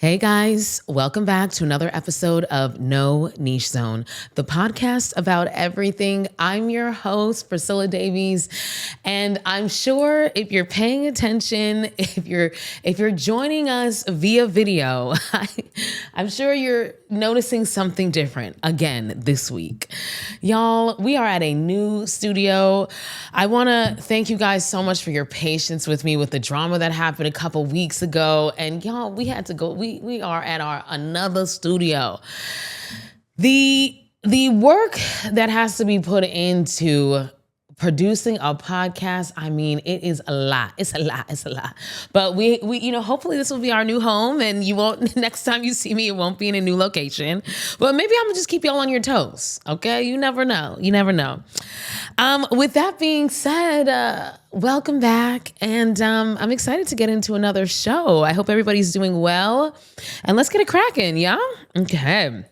Hey guys, welcome back to another episode of No Niche Zone, the podcast about everything. I'm your host, Priscilla Davies, and I'm sure if you're paying attention, if you're joining us via video, I'm sure you're noticing something different again this week. Y'all, we are at a new studio. I want to thank you guys so much for your patience with me with the drama that happened a couple weeks ago. And y'all, we had to go, we are at our another studio. The work that has to be put into producing a podcast, I mean, it is a lot. It's a lot. But we hopefully this will be our new home and you won't, next time you see me, it won't be in a new location. But maybe I'm gonna just keep y'all on your toes, okay? You never know. With that being said, welcome back. And I'm excited to get into another show. I hope everybody's doing well. And let's get it cracking, yeah? Okay.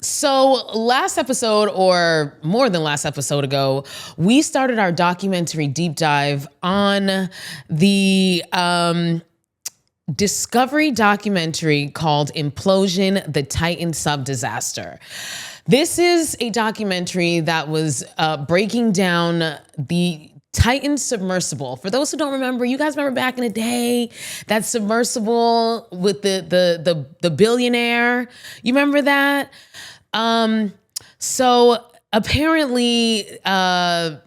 So last episode, or more than last episode ago, we started our documentary deep dive on the Discovery documentary called Implosion, the Titan sub disaster. This is a documentary that was breaking down the Titan submersible. For those who don't remember, you guys remember back in the day, that submersible with the billionaire? You remember that? So apparently y'all,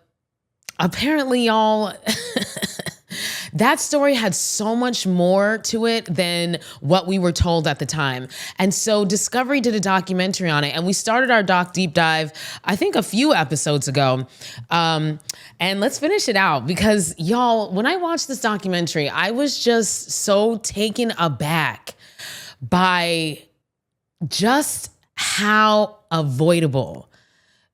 that story had so much more to it than what we were told at the time. And so Discovery did a documentary on it, and we started our doc deep dive, I think a few episodes ago. And let's finish it out because y'all, when I watched this documentary, I was just so taken aback by just how avoidable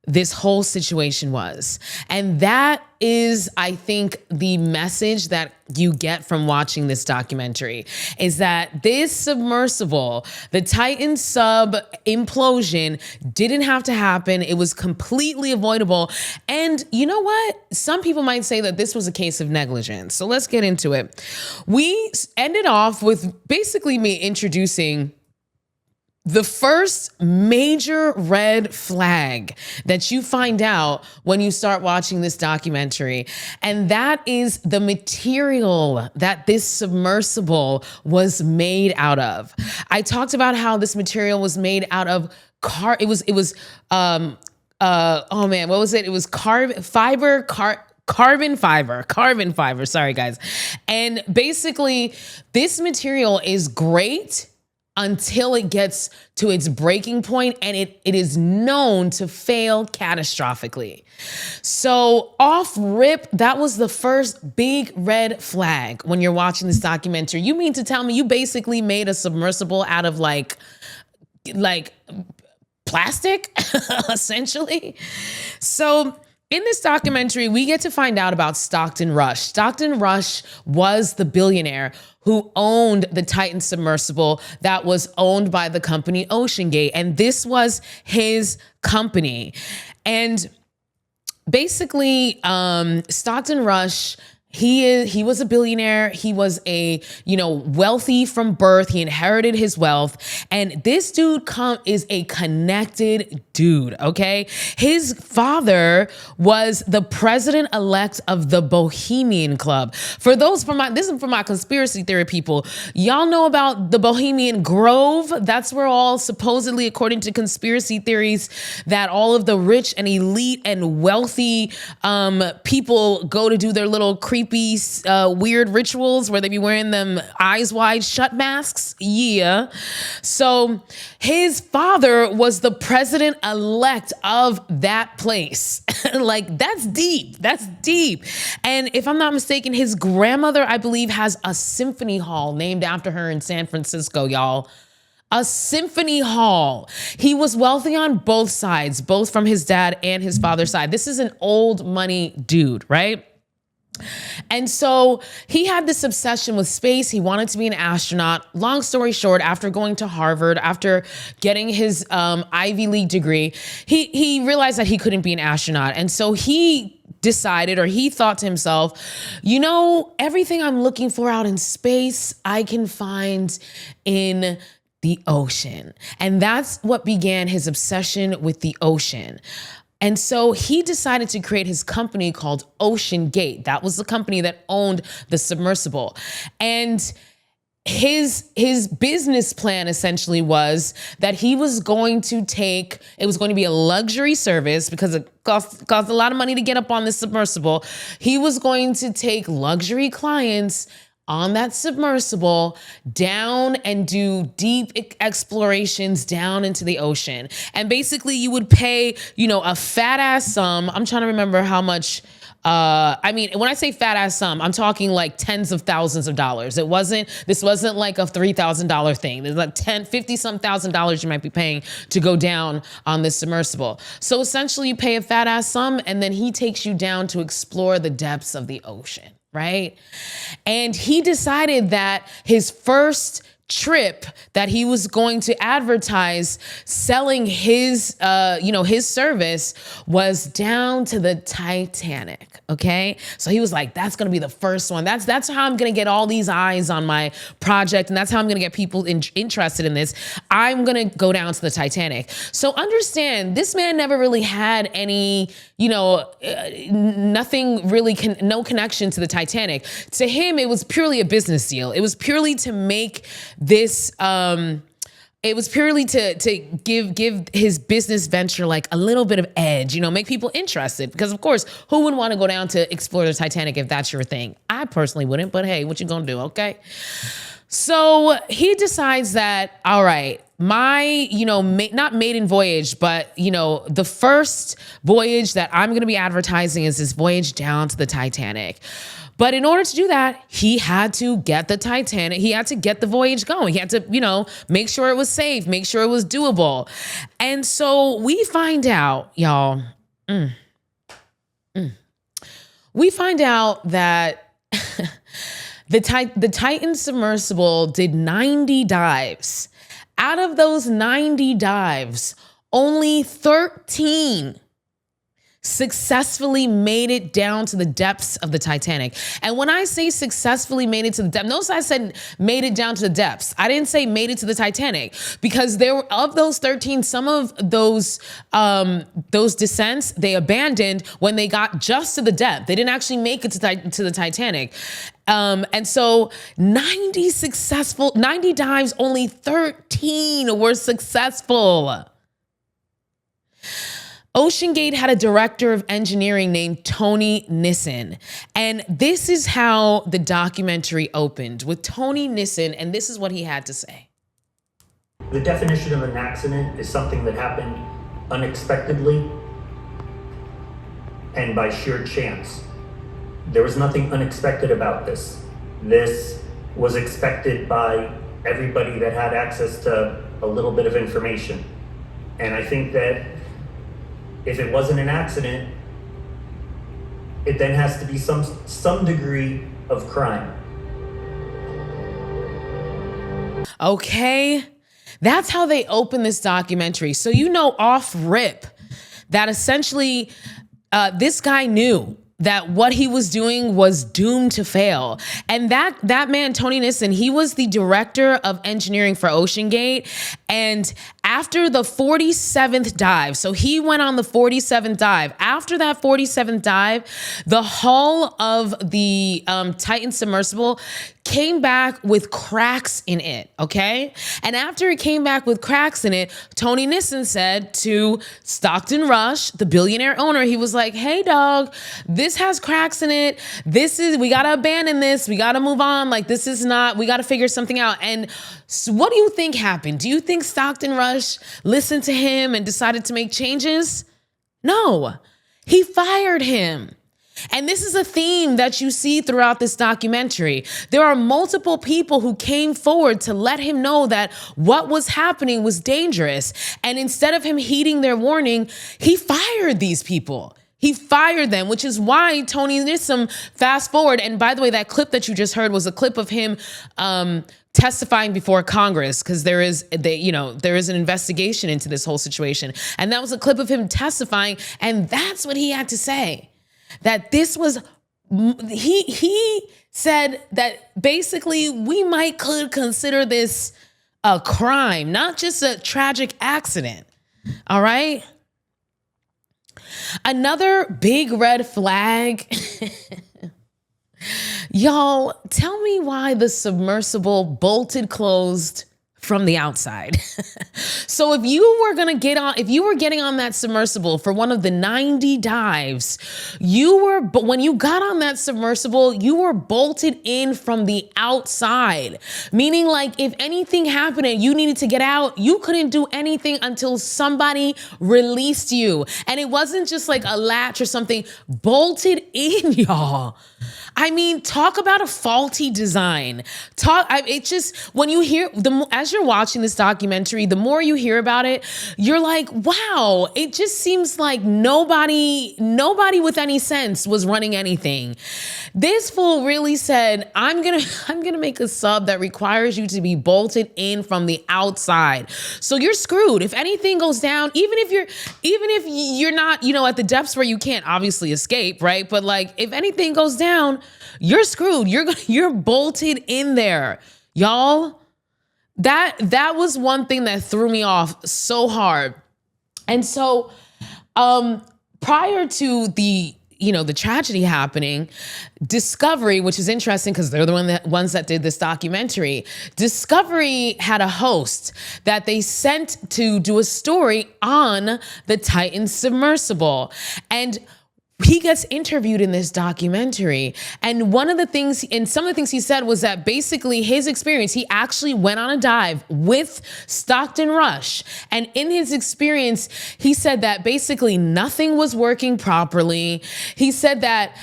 this whole situation was. And that is, I think, the message that you get from watching this documentary is that this submersible, the Titan sub implosion, didn't have to happen. It was completely avoidable. And you know what? Some people might say that this was a case of negligence. So let's get into it. We ended off with basically me introducing the first major red flag that you find out when you start watching this documentary, and that is the material that this submersible was made out of. I talked about how this material was made out of carbon fiber. Sorry, guys. And basically, this material is great until it gets to its breaking point, and it is known to fail catastrophically. So off rip, that was the first big red flag when you're watching this documentary. You mean to tell me you basically made a submersible out of like plastic, essentially? So in this documentary, we get to find out about Stockton Rush. Stockton Rush was the billionaire who owned the Titan submersible that was owned by the company OceanGate. And this was his company. And basically, Stockton Rush, he was a billionaire. He was wealthy from birth. He inherited his wealth. And this dude is a connected dude, okay? His father was the president-elect of the Bohemian Club. This is for my conspiracy theory people. Y'all know about the Bohemian Grove? That's where all supposedly, according to conspiracy theories, that all of the rich and elite and wealthy people go to do their little creepy, weird rituals where they be wearing them eyes wide shut masks. Yeah. So his father was the president-elect of that place. Like, that's deep. And if I'm not mistaken, his grandmother, I believe, has a symphony hall named after her in San Francisco, y'all. A symphony hall. He was wealthy on both sides, both from his dad and his father's side. This is an old money dude, right? And so he had this obsession with space. He wanted to be an astronaut. Long story short, after going to Harvard, after getting his Ivy League degree, he realized that he couldn't be an astronaut. And so he decided, or he thought to himself, everything I'm looking for out in space, I can find in the ocean. And that's what began his obsession with the ocean. And so he decided to create his company called Ocean Gate. That was the company that owned the submersible. And his business plan essentially was that he was going to it was going to be a luxury service because it cost a lot of money to get up on this submersible. He was going to take luxury clients on that submersible down and do deep explorations down into the ocean. And basically you would pay, a fat ass sum. I'm trying to remember how much. When I say fat ass sum, I'm talking like tens of thousands of dollars. This wasn't like a $3,000 thing. There's like 50 some thousand dollars you might be paying to go down on this submersible. So essentially you pay a fat ass sum and then he takes you down to explore the depths of the ocean, right? And he decided that his first trip that he was going to advertise selling his service was down to the Titanic. Okay. So he was like, that's going to be the first one. That's how I'm going to get all these eyes on my project. And that's how I'm going to get people interested in this. I'm going to go down to the Titanic. So understand, this man never really had any, nothing really, no connection to the Titanic. To him, it was purely a business deal. It was purely to make this, it was purely to give his business venture like a little bit of edge, make people interested. Because of course, who wouldn't want to go down to explore the Titanic if that's your thing? I personally wouldn't, but hey, what you gonna do, okay? So he decides that, all right, my, not maiden voyage, but, the first voyage that I'm going to be advertising is this voyage down to the Titanic. But in order to do that, he had to get the Titanic. He had to get the voyage going. He had to, make sure it was safe, make sure it was doable. And so we find out, y'all, we find out that the Titan submersible did 90 dives. Out of those 90 dives, only 13 successfully made it down to the depths of the Titanic. And when I say successfully made it to the depths, notice I said made it down to the depths. I didn't say made it to the Titanic, because there were, of those 13, some of those descents they abandoned when they got just to the depth. They didn't actually make it to the Titanic. And so 90 dives, only 13 were successful. OceanGate had a director of engineering named Tony Nissen. And this is how the documentary opened, with Tony Nissen, and this is what he had to say. The definition of an accident is something that happened unexpectedly and by sheer chance. There was nothing unexpected about this. This was expected by everybody that had access to a little bit of information. And I think that if it wasn't an accident, it then has to be some degree of crime. Okay, that's how they open this documentary. So off rip that essentially this guy knew that what he was doing was doomed to fail. And that man, Tony Nissen, he was the director of engineering for OceanGate. And after the 47th dive, so he went on the 47th dive. After that 47th dive, the hull of the Titan submersible came back with cracks in it, okay? And after it came back with cracks in it, Tony Nissen said to Stockton Rush, the billionaire owner, he was like, hey dog, this has cracks in it. We gotta abandon this. We gotta move on. Like, we gotta figure something out. And so what do you think happened? Do you think Stockton Rush listened to him and decided to make changes? No, he fired him. And this is a theme that you see throughout this documentary. There are multiple people who came forward to let him know that what was happening was dangerous. And instead of him heeding their warning, he fired these people. He fired them, which is why Tony Nissen, fast forward. And by the way, that clip that you just heard was a clip of him testifying before Congress, because there is an investigation into this whole situation. And that was a clip of him testifying. And that's what he had to say. that this was, he said that basically we could consider this a crime, not just a tragic accident. All right. Another big red flag. Y'all, tell me why the submersible bolted closed from the outside. So if you were getting on that submersible for one of the 90 dives, but when you got on that submersible, you were bolted in from the outside, meaning like if anything happened and you needed to get out, you couldn't do anything until somebody released you. And it wasn't just like a latch or something, bolted in, y'all. I mean, talk about a faulty design. It's just, when you hear, as you're watching this documentary, the more you hear about it, you're like, wow, it just seems like nobody with any sense was running anything. This fool really said, I'm gonna make a sub that requires you to be bolted in from the outside. So you're screwed. If anything goes down, even if you're not, at the depths where you can't obviously escape, right? But like, if anything goes down, you're screwed. You're bolted in there, y'all. That was one thing that threw me off so hard. And so, prior to the tragedy happening, Discovery, which is interesting because they're the ones that did this documentary, Discovery had a host that they sent to do a story on the Titan submersible. And he gets interviewed in this documentary. And some of the things he said was that basically his experience, he actually went on a dive with Stockton Rush. And in his experience, he said that basically nothing was working properly. He said that,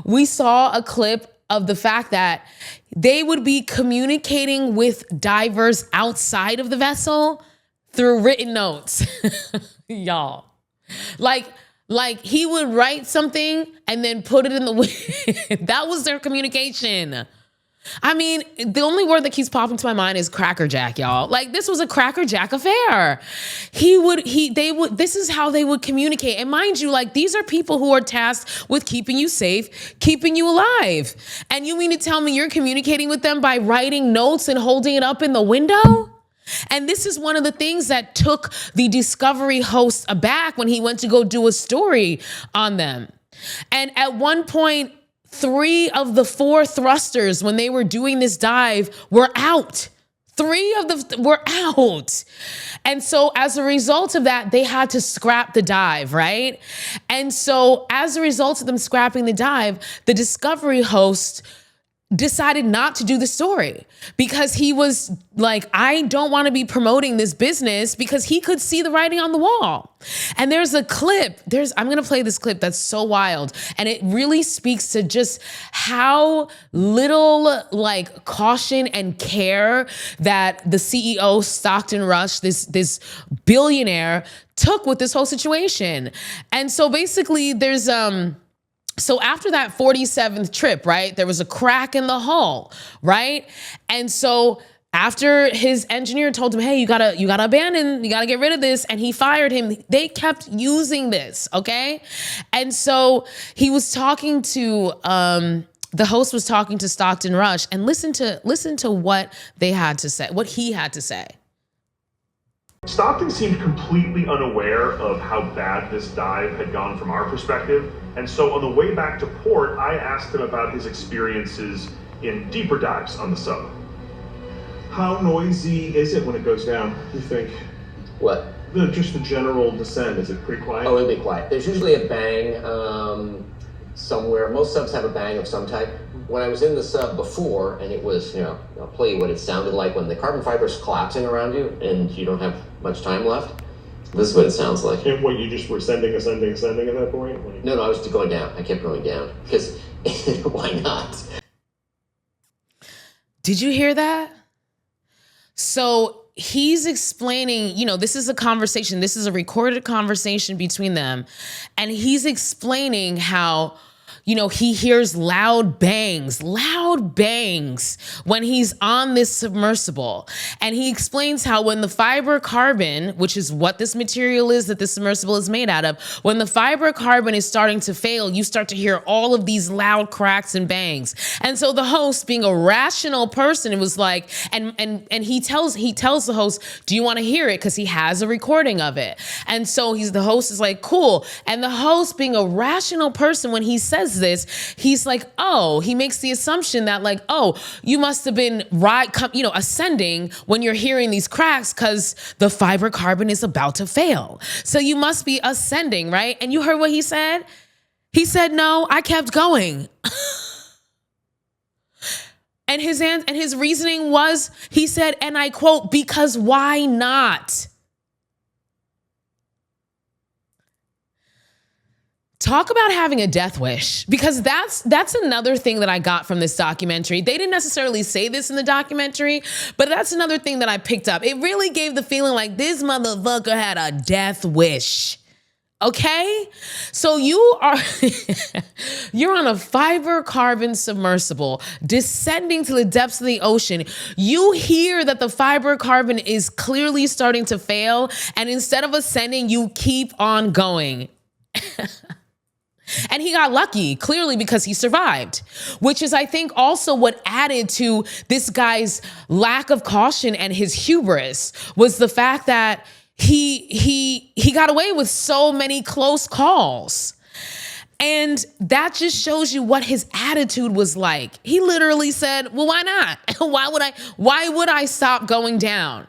we saw a clip of the fact that they would be communicating with divers outside of the vessel through written notes. Y'all. Like he would write something and then put it in the wind. That was their communication. I mean, the only word that keeps popping to my mind is crackerjack, y'all. Like, this was a crackerjack affair. This is how they would communicate. And mind you, like, these are people who are tasked with keeping you safe, keeping you alive. And you mean to tell me you're communicating with them by writing notes and holding it up in the window? And this is one of the things that took the Discovery host aback when he went to go do a story on them. And at one point, 3 of the 4 thrusters, when they were doing this dive, were out. 3 of them were out. And so as a result of that, they had to scrap the dive, right? And so as a result of them scrapping the dive, the Discovery host decided not to do the story because he was like, I don't want to be promoting this business, because he could see the writing on the wall. And there's a clip, I'm going to play this clip that's so wild. And it really speaks to just how little like caution and care that the CEO Stockton Rush, this billionaire, took with this whole situation. And so basically so after that 47th trip, right, there was a crack in the hull, right? And so after his engineer told him, hey, you gotta get rid of this, and he fired him, they kept using this, okay? And so he was talking to, the host was talking to Stockton Rush, and listen to what they had to say, what he had to say. Stockton seemed completely unaware of how bad this dive had gone from our perspective, and so on the way back to port, I asked him about his experiences in deeper dives on the sub. How noisy is it when it goes down, you think? What? Just the general descent, is it pretty quiet? Oh, it'll be quiet. There's usually a bang somewhere. Most subs have a bang of some type. When I was in the sub before, and it was, I'll play you what it sounded like when the carbon fiber's collapsing around you and you don't have much time left. This is what it sounds like. And what, you just were ascending at that point? Like... No, I was going down. I kept going down because why not? Did you hear that? So he's explaining, this is a conversation. This is a recorded conversation between them. And he's explaining how, he hears loud bangs when he's on this submersible. And he explains how when the fiber carbon, which is what this material is that this submersible is made out of, when the fiber carbon is starting to fail, you start to hear all of these loud cracks and bangs. And so the host, being a rational person, it was like, and he tells the host, do you want to hear it? Because he has a recording of it. And so the host is like, cool. And the host, being a rational person, when he says this, he's like, oh, he makes the assumption that like, oh, you must have been ascending when you're hearing these cracks because the fiber carbon is about to fail. So you must be ascending, right? And you heard what he said? He said, no, I kept going. And his reasoning was, he said, and I quote, because why not? Talk about having a death wish, because that's another thing that I got from this documentary. They didn't necessarily say this in the documentary, but that's another thing that I picked up. It really gave the feeling like this motherfucker had a death wish. Okay? So you're on a fiber carbon submersible descending to the depths of the ocean. You hear that the fiber carbon is clearly starting to fail, and instead of ascending, you keep on going. And he got lucky, clearly, because he survived, which is, I think, also what added to this guy's lack of caution and his hubris, was the fact that he got away with so many close calls. And that just shows you what his attitude was like. He literally said, well, why not? Why would I stop going down?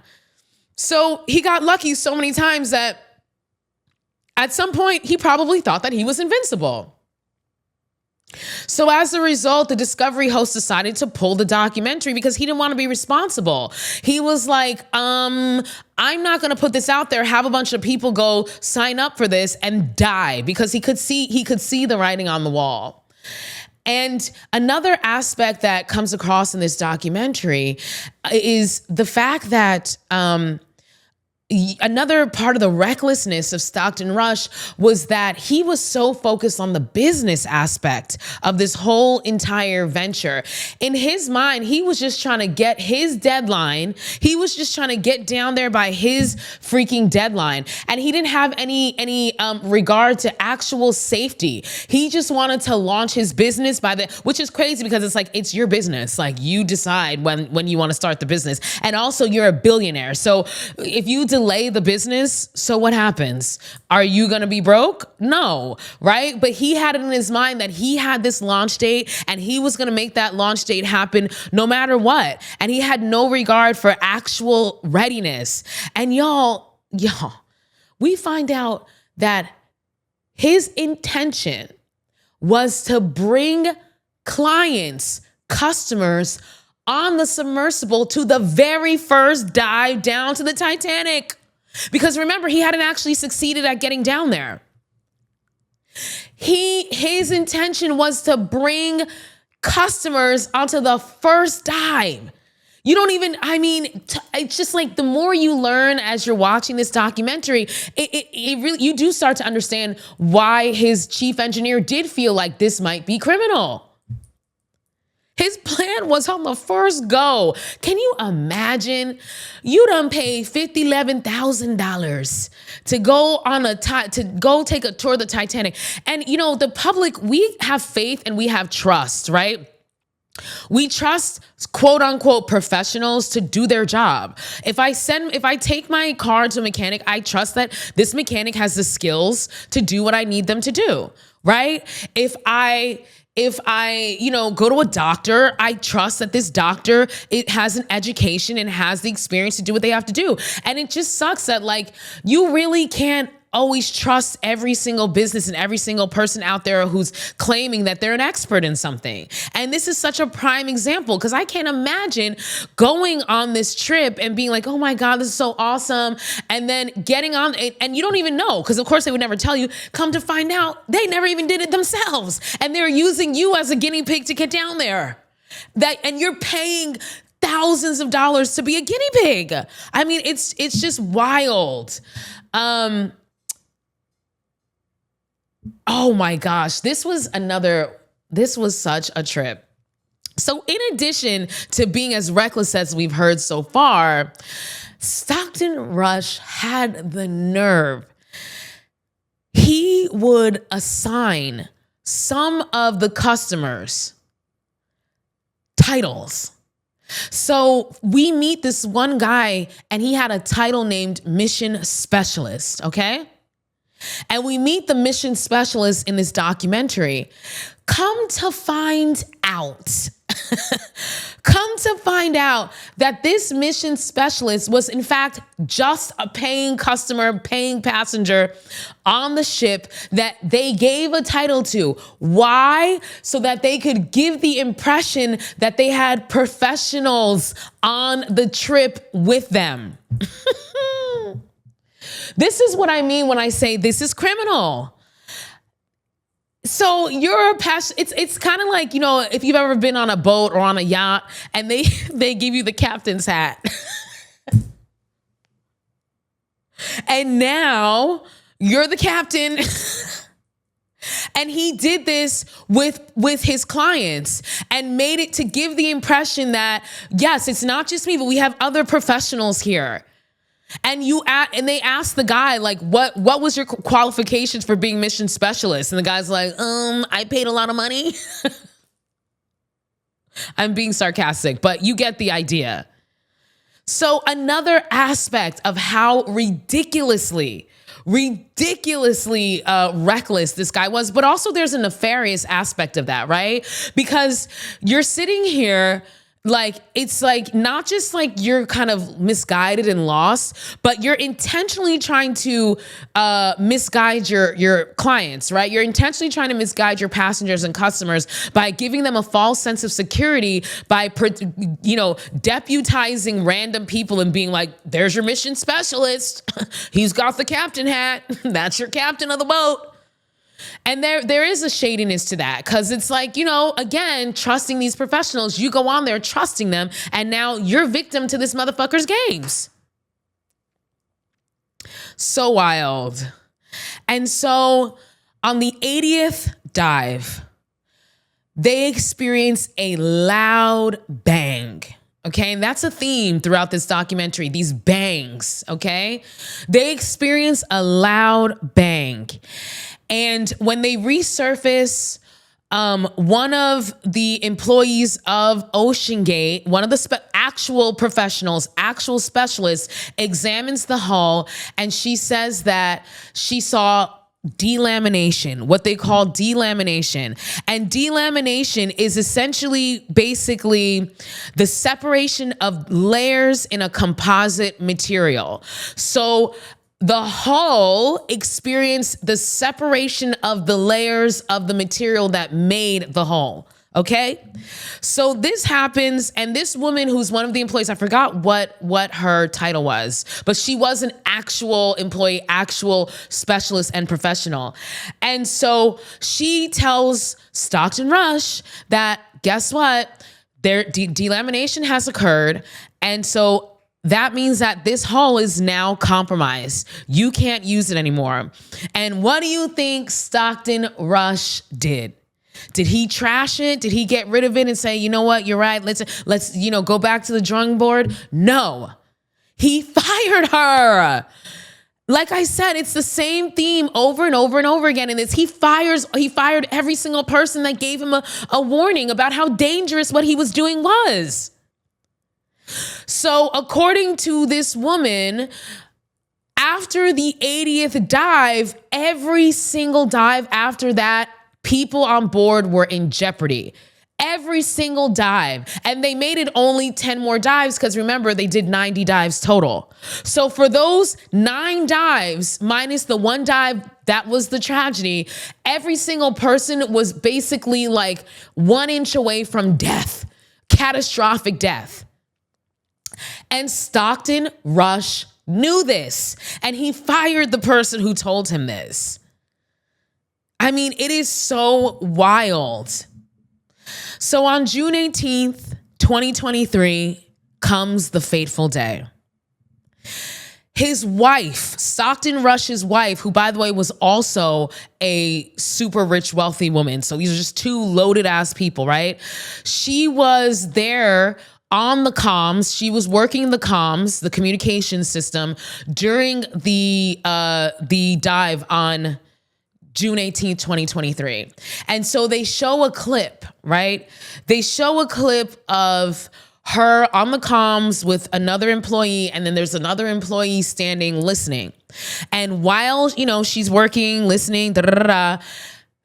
So he got lucky so many times that at some point, he probably thought that he was invincible. So as a result, the Discovery host decided to pull the documentary because he didn't want to be responsible. He was like, I'm not going to put this out there, have a bunch of people go sign up for this and die, because he could see the writing on the wall. And another aspect that comes across in this documentary is the fact that another part of the recklessness of Stockton Rush was that he was so focused on the business aspect of this whole entire venture. In his mind, he was just trying to get his deadline. He was just trying to get down there by his freaking deadline. And he didn't have any regard to actual safety. He just wanted to launch his business which is crazy, because it's like, it's your business. Like, you decide when you want to start the business. And also, you're a billionaire. So if you delay the business, so what happens? Are you going to be broke? No, right? But he had it in his mind that he had this launch date and he was going to make that launch date happen no matter what. And he had no regard for actual readiness. And y'all, we find out that his intention was to bring customers on the submersible to the very first dive down to the Titanic. Because remember, he hadn't actually succeeded at getting down there. His intention was to bring customers onto the first dive. It's just like, the more you learn as you're watching this documentary, it really, you do start to understand why his chief engineer did feel like this might be criminal. His plan was on the first go. Can you imagine? You done paid $11,000 to go go take a tour of the Titanic. And the public, we have faith and we have trust, right? We trust quote unquote professionals to do their job. If I take my car to a mechanic, I trust that this mechanic has the skills to do what I need them to do, right? If I go to a doctor, I trust that this doctor, it has an education and has the experience to do what they have to do. And it just sucks that, like, you really can't always trust every single business and every single person out there who's claiming that they're an expert in something. And this is such a prime example, because I can't imagine going on this trip and being like, oh my God, this is so awesome. And then getting on it, and you don't even know, because of course they would never tell you. Come to find out, they never even did it themselves. And they're using you as a guinea pig to get down there. And you're paying thousands of dollars to be a guinea pig. I mean, it's just wild. Oh my gosh, this was another This was such a trip. So in addition to being as reckless as we've heard so far, Stockton Rush had the nerve. He would assign some of the customers titles. So we meet this one guy and he had a title named Mission Specialist, okay? And we meet the mission specialist in this documentary. Come to find out that this mission specialist was in fact just a paying customer, paying passenger on the ship that they gave a title to. Why? So that they could give the impression that they had professionals on the trip with them. This is what I mean when I say this is criminal. So you're a it's kind of like, you know, if you've ever been on a boat or on a yacht and they give you the captain's hat. And now you're the captain. And he did this with his clients and made it to give the impression that, yes, it's not just me, but we have other professionals here. And they asked the guy, like, what was your qualifications for being mission specialist? And the guy's like, I paid a lot of money. I'm being sarcastic, but you get the idea. So another aspect of how ridiculously reckless this guy was, but also there's a nefarious aspect of that, right? Because you're sitting here, like, it's like not just like you're kind of misguided and lost, but you're intentionally trying to misguide your clients, right? You're intentionally trying to misguide your passengers and customers by giving them a false sense of security by, deputizing random people and being like, there's your mission specialist. He's got the captain hat. That's your captain of the boat. And there is a shadiness to that because it's like, again, trusting these professionals, you go on there trusting them, and now you're victim to this motherfucker's games. So wild. And so on the 80th dive, they experience a loud bang. Okay, and that's a theme throughout this documentary, these bangs, okay? They experience a loud bang. And when they resurface, one of the employees of OceanGate, one of the actual professionals, actual specialists, examines the hull, and she says that she saw delamination, what they call delamination. And delamination is essentially basically the separation of layers in a composite material. So the hull experienced the separation of the layers of the material that made the hull. Okay, so this happens, and this woman who's one of the employees, I forgot what her title was, but she was an actual employee, actual specialist and professional. And so she tells Stockton Rush that, guess what? Their delamination has occurred. And so that means that this hull is now compromised. You can't use it anymore. And what do you think Stockton Rush did? Did he trash it? Did he get rid of it and say, you know what, you're right, let's go back to the drawing board? No, he fired her. Like I said, it's the same theme over and over and over again. And he fired every single person that gave him a warning about how dangerous what he was doing was. So according to this woman, after the 80th dive, every single dive after that, people on board were in jeopardy. Every single dive. And they made it only 10 more dives because remember, they did 90 dives total. So for those 9 dives, minus the 1 dive that was the tragedy, every single person was basically like 1 inch away from death, catastrophic death. And Stockton Rush knew this, and he fired the person who told him this. I mean, it is so wild. So on June 18th, 2023 comes the fateful day. His wife, Stockton Rush's wife, who by the way was also a super rich, wealthy woman. So these are just two loaded ass people, right? She was there on the comms. She was working the comms, the communication system during the dive on June 18th, 2023. And so they show a clip, right? They show a clip of her on the comms with another employee, and then there's another employee standing listening. And while, she's working, listening,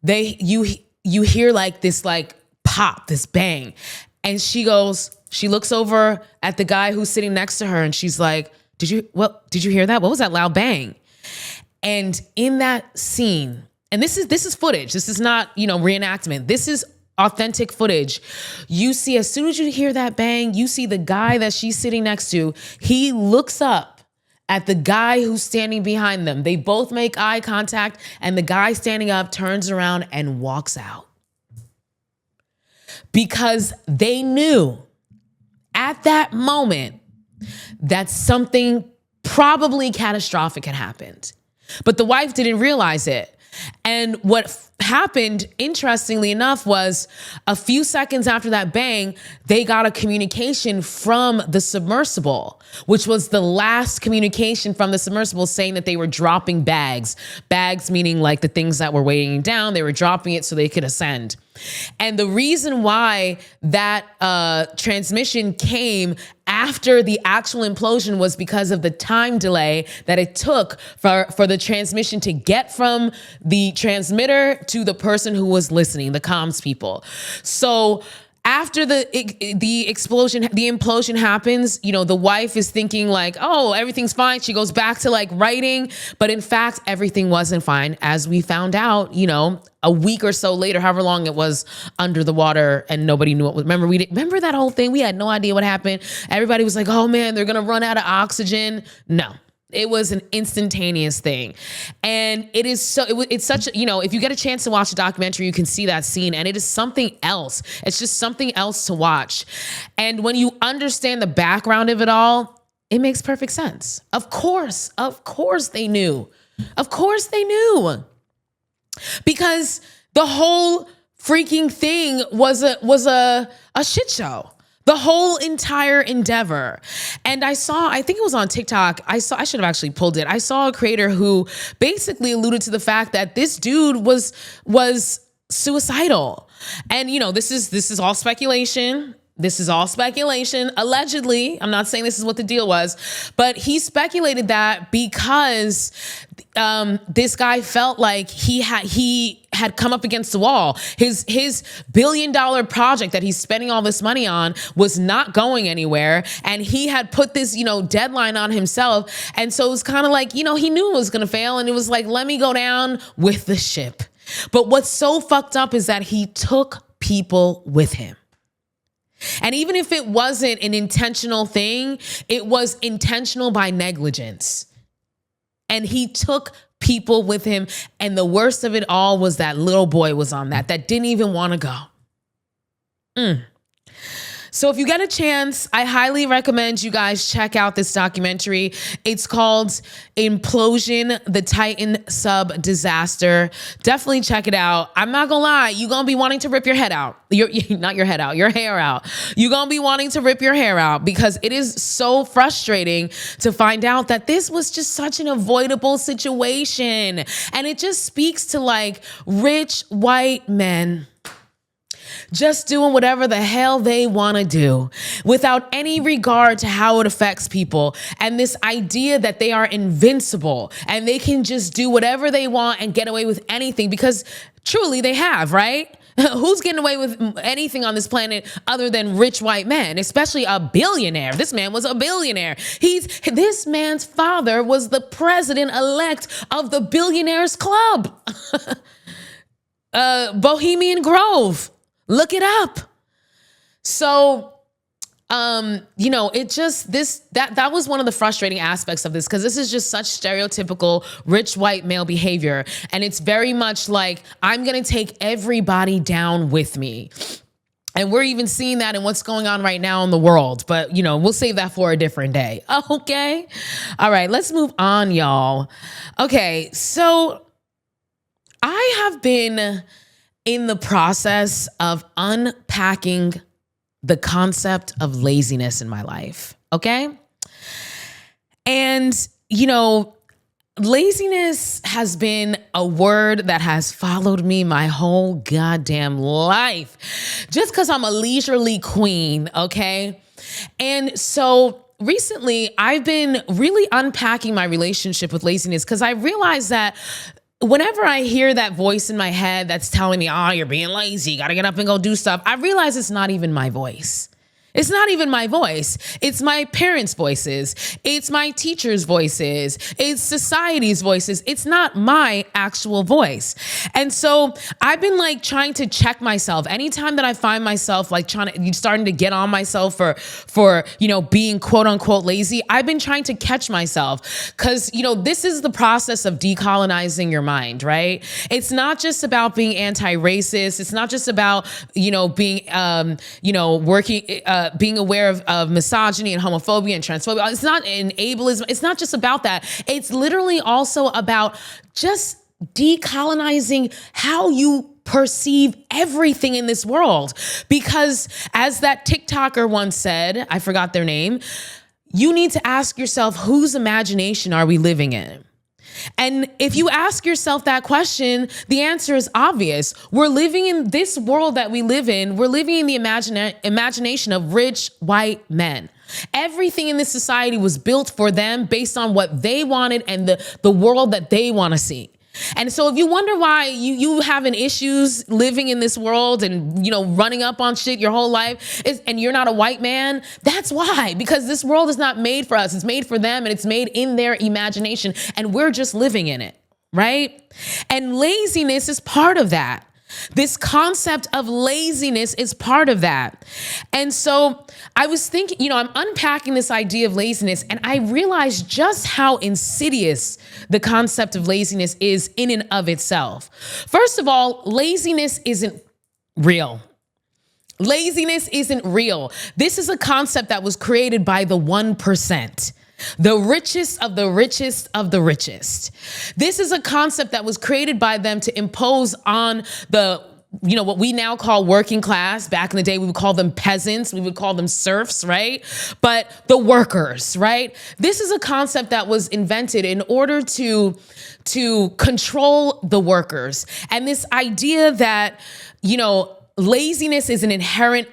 you hear like this like pop, this bang. And she looks over at the guy who's sitting next to her and she's like, did you hear that? What was that loud bang? And in that scene, and this is footage. This is not, reenactment. This is authentic footage. You see, as soon as you hear that bang, you see the guy that she's sitting next to. He looks up at the guy who's standing behind them. They both make eye contact, and the guy standing up turns around and walks out. Because they knew at that moment that something probably catastrophic had happened. But the wife didn't realize it. And what happened, interestingly enough, was a few seconds after that bang, they got a communication from the submersible, which was the last communication from the submersible saying that they were dropping bags. Bags meaning like the things that were weighing down, they were dropping it so they could ascend. And the reason why that transmission came after the actual implosion was because of the time delay that it took for the transmission to get from the transmitter to the person who was listening, the comms people. So after the implosion happens, the wife is thinking like, oh, everything's fine. She goes back to like writing, but in fact, everything wasn't fine. As we found out, a week or so later, however long it was under the water and nobody knew what was. Remember that whole thing? We had no idea what happened. Everybody was like, oh man, they're going to run out of oxygen. No. It was an instantaneous thing. And it's such, if you get a chance to watch the documentary, you can see that scene, and it is something else. It's just something else to watch. And when you understand the background of it all, it makes perfect sense. Of course they knew. Of course they knew. Because the whole freaking thing was a shit show. The whole entire endeavor. And I think it was on TikTok. I should have actually pulled it. I saw a creator who basically alluded to the fact that this dude was suicidal. And this is all speculation. This is all speculation. Allegedly, I'm not saying this is what the deal was, but he speculated that because this guy felt like he had come up against the wall. His $1 billion project that he's spending all this money on was not going anywhere. And he had put this, deadline on himself. And so it was kind of like, he knew it was going to fail. And it was like, let me go down with the ship. But what's so fucked up is that he took people with him. And even if it wasn't an intentional thing, it was intentional by negligence. And he took people with him. And the worst of it all was that little boy was on that didn't even want to go. So if you get a chance, I highly recommend you guys check out this documentary. It's called Implosion, the Titan Sub Disaster. Definitely check it out. I'm not gonna lie, you're gonna be wanting to rip your head out. Your hair out. You're gonna be wanting to rip your hair out because it is so frustrating to find out that this was just such an avoidable situation. And it just speaks to like rich white men just doing whatever the hell they want to do without any regard to how it affects people. And this idea that they are invincible and they can just do whatever they want and get away with anything, because truly they have, right? Who's getting away with anything on this planet other than rich white men, especially a billionaire? This man was a billionaire. This man's father was the president-elect of the Billionaires Club. Bohemian Grove. Look it up. So, it just, that was one of the frustrating aspects of this, because this is just such stereotypical rich white male behavior. And it's very much like, I'm going to take everybody down with me. And we're even seeing that in what's going on right now in the world. But, we'll save that for a different day. Okay. All right, let's move on, y'all. Okay, so I have been in the process of unpacking the concept of laziness in my life. Okay. And, laziness has been a word that has followed me my whole goddamn life, just because I'm a leisurely queen, okay? And so recently, I've been really unpacking my relationship with laziness because I realized that whenever I hear that voice in my head that's telling me, oh, you're being lazy, you gotta get up and go do stuff, I realize it's not even my voice. It's not even my voice. It's my parents' voices. It's my teachers' voices. It's society's voices. It's not my actual voice. And so I've been trying to check myself. Anytime that I find myself starting to get on myself for being quote unquote lazy, I've been trying to catch myself because, this is the process of decolonizing your mind, right? It's not just about being anti-racist. It's not just about, being aware of misogyny and homophobia and transphobia. It's not an ableism. It's not just about that. It's literally also about just decolonizing how you perceive everything in this world. Because as that TikToker once said, I forgot their name, you need to ask yourself, whose imagination are we living in? And if you ask yourself that question, the answer is obvious. We're living in this world that we live in. We're living in the imagination of rich white men. Everything in this society was built for them based on what they wanted and the world that they want to see. And so if you wonder why you having issues living in this world and, running up on shit your whole life and you're not a white man, that's why, because this world is not made for us. It's made for them and it's made in their imagination and we're just living in it, right? And laziness is part of that. This concept of laziness is part of that. And so I was thinking, I'm unpacking this idea of laziness and I realized just how insidious the concept of laziness is in and of itself. First of all, laziness isn't real. Laziness isn't real. This is a concept that was created by the 1%. The richest of the richest of the richest. This is a concept that was created by them to impose on what we now call working class. Back in the day, we would call them peasants. We would call them serfs, right? But the workers, right? This is a concept that was invented in order to control the workers. And this idea that, laziness is an inherent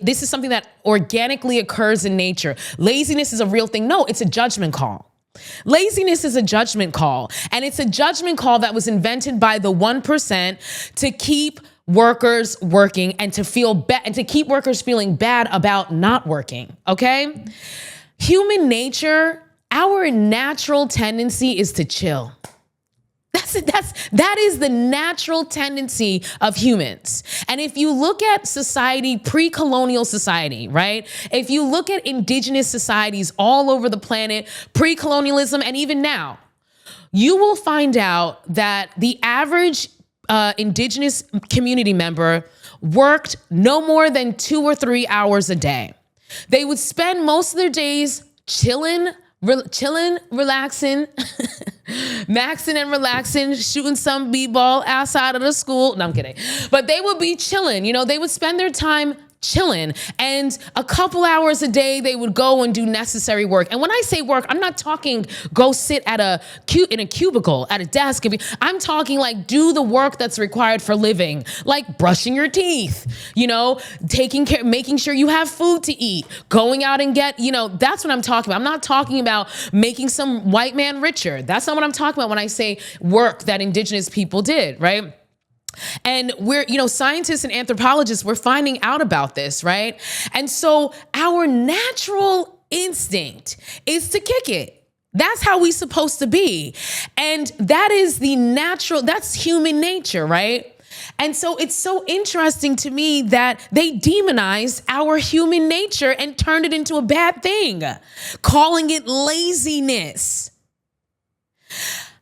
this is something that organically occurs in nature. Laziness is a real thing. No, it's a judgment call. Laziness is a judgment call. And it's a judgment call that was invented by the 1% to keep workers working and to keep workers feeling bad about not working. Okay? Human nature, our natural tendency is to chill. That is the natural tendency of humans. And if you look at society, pre-colonial society, right? If you look at indigenous societies all over the planet, pre-colonialism, and even now, you will find out that the average indigenous community member worked no more than 2 or 3 hours a day. They would spend most of their days chilling, relaxing, maxing and relaxing, shooting some b-ball outside of the school. No, I'm kidding. But they would be chilling. They would spend their time chilling. And a couple hours a day, they would go and do necessary work. And when I say work, I'm not talking go sit in a cubicle at a desk. I'm talking do the work that's required for living, like brushing your teeth, taking care, making sure you have food to eat, going out and get, that's what I'm talking about. I'm not talking about making some white man richer. That's not what I'm talking about when I say work that indigenous people did, right? And we're, scientists and anthropologists, we're finding out about this, right? And so our natural instinct is to kick it. That's how we're supposed to be. And that is that's human nature, right? And so it's so interesting to me that they demonized our human nature and turned it into a bad thing, calling it laziness.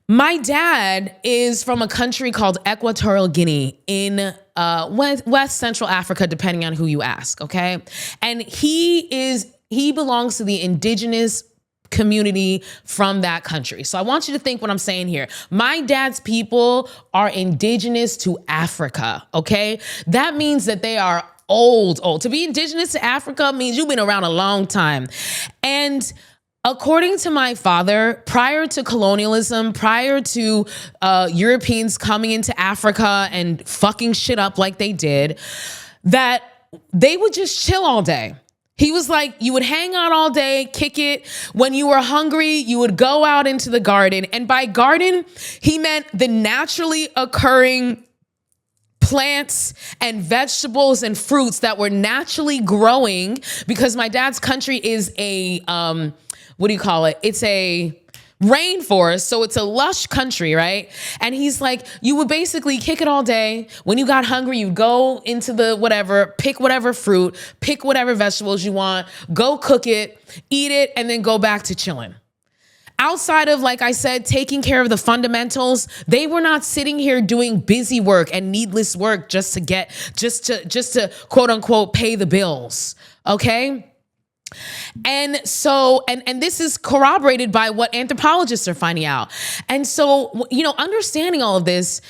My dad is from a country called Equatorial Guinea in West Central Africa, depending on who you ask, okay? And he belongs to the indigenous community from that country. So I want you to think what I'm saying here. My dad's people are indigenous to Africa, okay? That means that they are old. To be indigenous to Africa means you've been around a long time. And according to my father, prior to colonialism, prior to Europeans coming into Africa and fucking shit up like they did, that they would just chill all day. He was like, you would hang out all day, kick it. When you were hungry, you would go out into the garden. And by garden, he meant the naturally occurring plants and vegetables and fruits that were naturally growing, because my dad's country is a, what do you call it? It's a rainforest. So it's a lush country, right? And he's like, you would basically kick it all day. When you got hungry, you'd go into the whatever, pick whatever fruit, pick whatever vegetables you want, go cook it, eat it, and then go back to chilling. Outside of, like I said, taking care of the fundamentals, they were not sitting here doing busy work and needless work just to quote unquote pay the bills. Okay? And so, and this is corroborated by what anthropologists are finding out. And so, understanding all of this,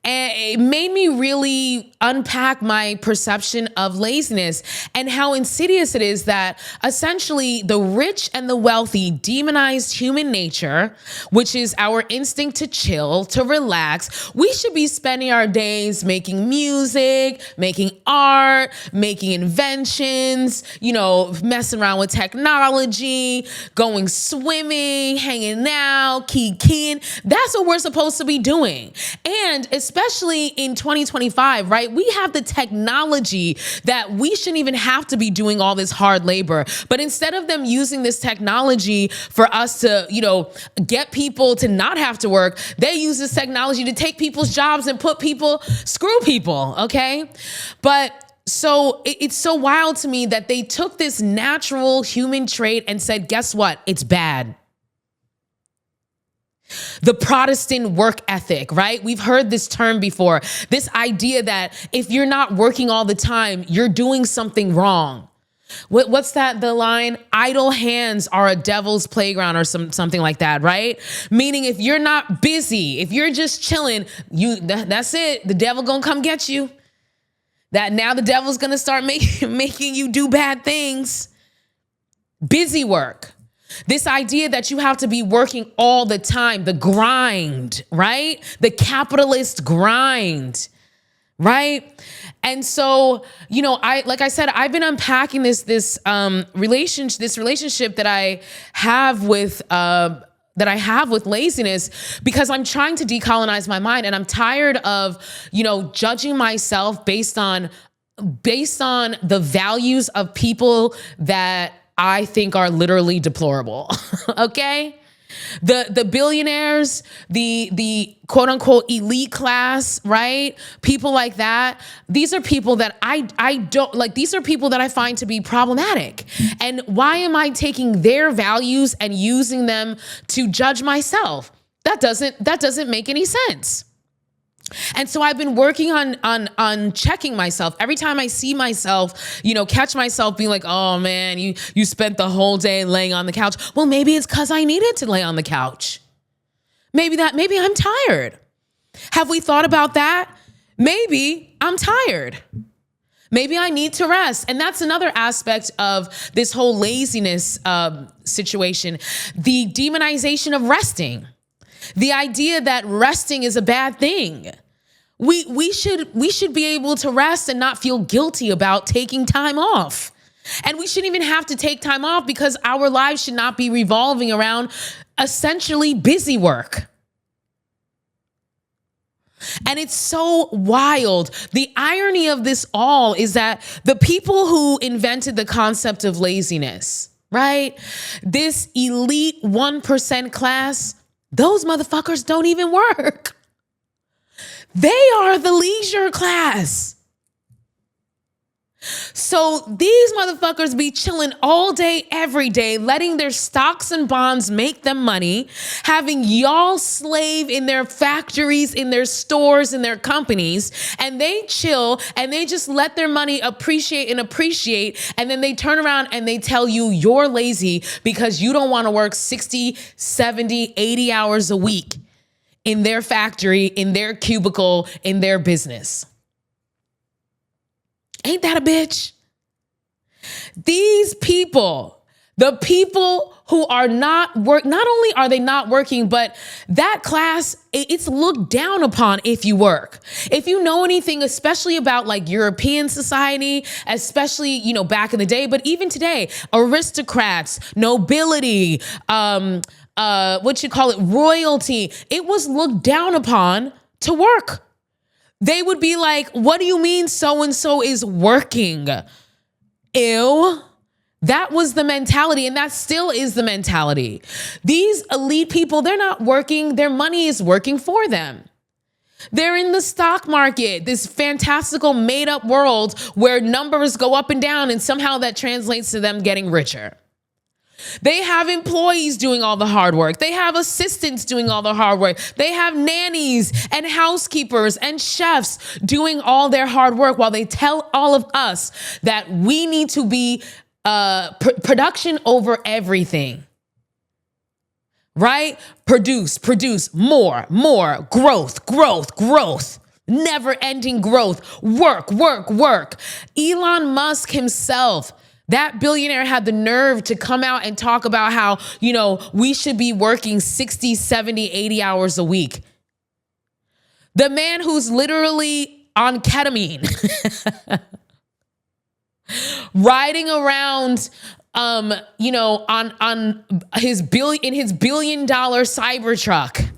it made me really unpack my perception of laziness and how insidious it is that essentially the rich and the wealthy demonize human nature, which is our instinct to chill, to relax. We should be spending our days making music, making art, making inventions, messing around with technology, going swimming, hanging out, kikiing. That's what we're supposed to be doing. And especially in 2025, right? We have the technology that we shouldn't even have to be doing all this hard labor. But instead of them using this technology for us to, get people to not have to work, they use this technology to take people's jobs and screw people, okay? But so it's so wild to me that they took this natural human trait and said, guess what? It's bad. The Protestant work ethic, right? We've heard this term before. This idea that if you're not working all the time, you're doing something wrong. What's that, the line? Idle hands are a devil's playground or something like that, right? Meaning if you're not busy, if you're just chilling, that's it. The devil gonna come get you. That now the devil's gonna start making you do bad things. Busy work. This idea that you have to be working all the time, the grind, right? The capitalist grind, right? And so, like I said, I've been unpacking this relationship that I have with laziness, because I'm trying to decolonize my mind, and I'm tired of, judging myself based on the values of people that I think are literally deplorable. Okay? The billionaires, the quote unquote elite class, right? People like that. These are people that I don't like. These are people that I find to be problematic. And why am I taking their values and using them to judge myself? That doesn't make any sense. And so I've been working on checking myself. Every time I see myself, catch myself being like, oh man, you spent the whole day laying on the couch. Well, maybe it's because I needed to lay on the couch. Maybe I'm tired. Have we thought about that? Maybe I'm tired. Maybe I need to rest. And that's another aspect of this whole laziness situation, the demonization of resting. The idea that resting is a bad thing. We should be able to rest and not feel guilty about taking time off. And we shouldn't even have to take time off, because our lives should not be revolving around essentially busy work. And it's so wild. The irony of this all is that the people who invented the concept of laziness, right? This elite 1% class, those motherfuckers don't even work. They are the leisure class. So these motherfuckers be chilling all day, every day, letting their stocks and bonds make them money, having y'all slave in their factories, in their stores, in their companies, and they chill and they just let their money appreciate. And then they turn around and they tell you you're lazy because you don't want to work 60, 70, 80 hours a week in their factory, in their cubicle, in their business. Ain't that a bitch? These people, the people who are not only are they not working, but that class, it's looked down upon if you work. If you know anything, especially about like European society, especially, you know, back in the day, but even today, aristocrats, nobility, royalty, it was looked down upon to work. They would be like, what do you mean so-and-so is working? Ew. That was the mentality, and that still is the mentality. These elite people, they're not working. Their money is working for them. They're in the stock market, this fantastical made-up world where numbers go up and down, and somehow that translates to them getting richer. They have employees doing all the hard work. They have assistants doing all the hard work. They have nannies and housekeepers and chefs doing all their hard work while they tell all of us that we need to be production over everything. Right? Produce more, growth. Never ending growth. Work. Elon Musk himself, that billionaire, had the nerve to come out and talk about how, you know, we should be working 60, 70, 80 hours a week. The man who's literally on ketamine, riding around, you know, on his $1 billion Cybertruck,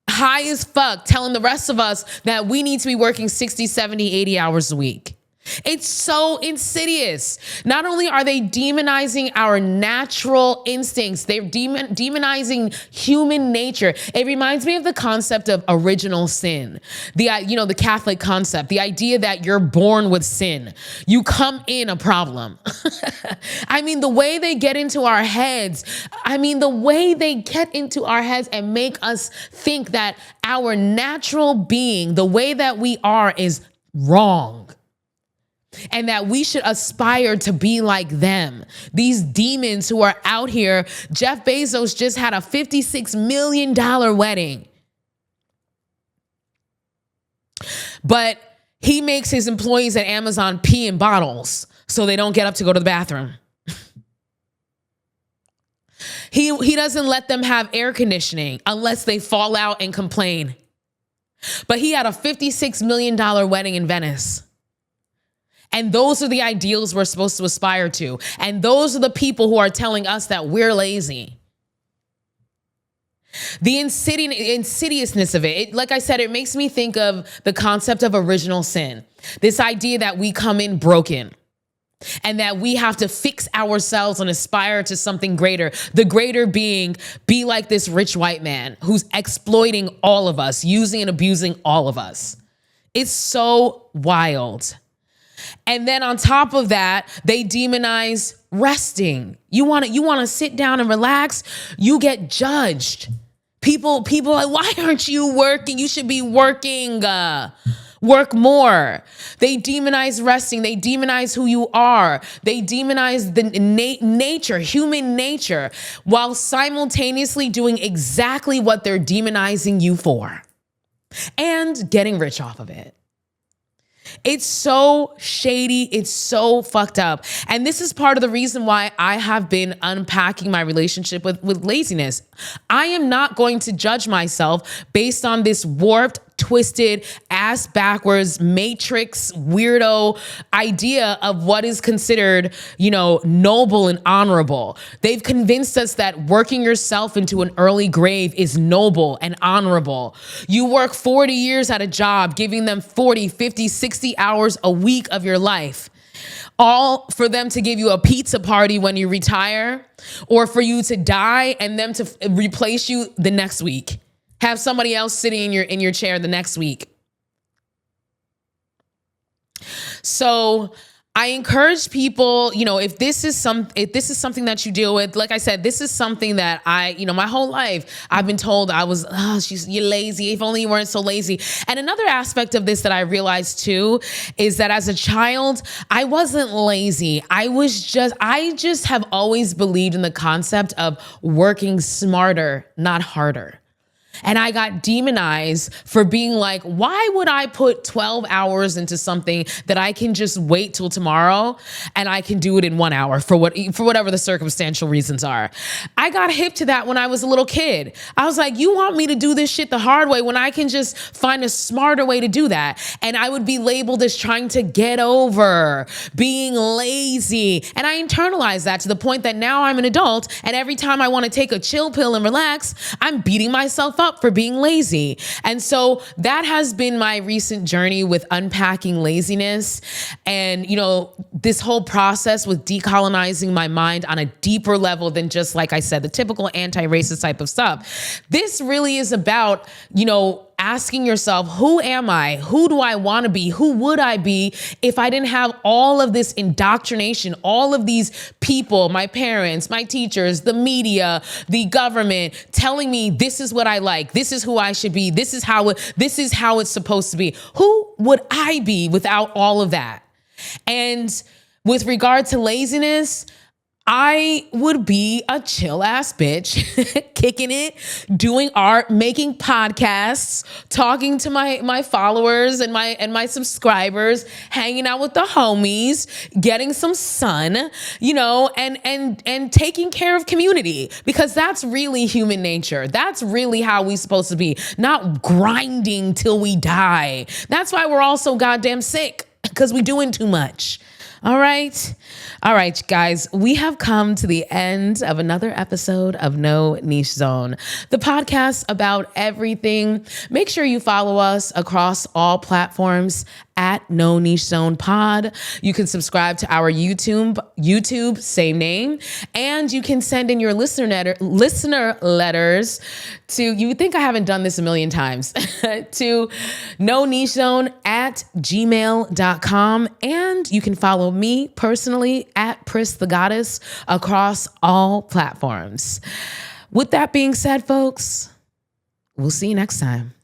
high as fuck, telling the rest of us that we need to be working 60, 70, 80 hours a week. It's so insidious. Not only are they demonizing our natural instincts, they're demonizing human nature. It reminds me of the concept of original sin. The Catholic concept, the idea that you're born with sin. You come in a problem. I mean, the way they get into our heads, and make us think that our natural being, the way that we are, is wrong. And that we should aspire to be like them. These demons who are out here. Jeff Bezos just had a $56 million wedding. But he makes his employees at Amazon pee in bottles so they don't get up to go to the bathroom. He doesn't let them have air conditioning unless they fall out and complain. But he had a $56 million wedding in Venice. And those are the ideals we're supposed to aspire to. And those are the people who are telling us that we're lazy. The insidiousness of it, like I said, it makes me think of the concept of original sin. This idea that we come in broken and that we have to fix ourselves and aspire to something greater. The greater being, be like this rich white man who's exploiting all of us, using and abusing all of us. It's so wild. And then on top of that, they demonize resting. You want to sit down and relax, you get judged. People are like, why aren't you working? You should be working. Work more. They demonize resting. They demonize who you are. They demonize the nature, human nature, while simultaneously doing exactly what they're demonizing you for and getting rich off of it. It's so shady. It's so fucked up. And this is part of the reason why I have been unpacking my relationship with laziness. I am not going to judge myself based on this warped, twisted, ass backwards, matrix, weirdo idea of what is considered, noble and honorable. They've convinced us that working yourself into an early grave is noble and honorable. You work 40 years at a job, giving them 40, 50, 60 hours a week of your life, all for them to give you a pizza party when you retire, or for you to die and them to replace you the next week. Have somebody else sitting in your chair the next week. So I encourage people, if this is something that you deal with, like I said, this is something that my whole life I've been told you're lazy. If only you weren't so lazy. And another aspect of this that I realized too is that as a child, I wasn't lazy. I just have always believed in the concept of working smarter, not harder. And I got demonized for being like, why would I put 12 hours into something that I can just wait till tomorrow and I can do it in 1 hour for whatever the circumstantial reasons are. I got hip to that when I was a little kid. I was like, you want me to do this shit the hard way when I can just find a smarter way to do that? And I would be labeled as trying to get over, being lazy. And I internalized that to the point that now I'm an adult, and every time I want to take a chill pill and relax, I'm beating myself up for being lazy. And so that has been my recent journey with unpacking laziness. And, this whole process with decolonizing my mind on a deeper level than just, like I said, the typical anti-racist type of stuff. This really is about, asking yourself, who am I? Who do I want to be? Who would I be if I didn't have all of this indoctrination, all of these people, my parents, my teachers, the media, the government telling me this is what I like, this is who I should be, this is how it's supposed to be. Who would I be without all of that? And with regard to laziness, I would be a chill ass bitch, kicking it, doing art, making podcasts, talking to my followers and my subscribers, hanging out with the homies, getting some sun, and taking care of community, because that's really human nature. That's really how we're supposed to be, not grinding till we die. That's why we're all so goddamn sick, because we're doing too much. All right, guys, we have come to the end of another episode of No Niche Zone, the podcast about everything. Make sure you follow us across all platforms at No Niche Zone Pod. You can subscribe to our YouTube, same name, and you can send in your listener letters to, you would think I haven't done this a million times, to nonichezone@gmail.com. And you can follow me personally at Pris the Goddess across all platforms. With that being said, folks, we'll see you next time.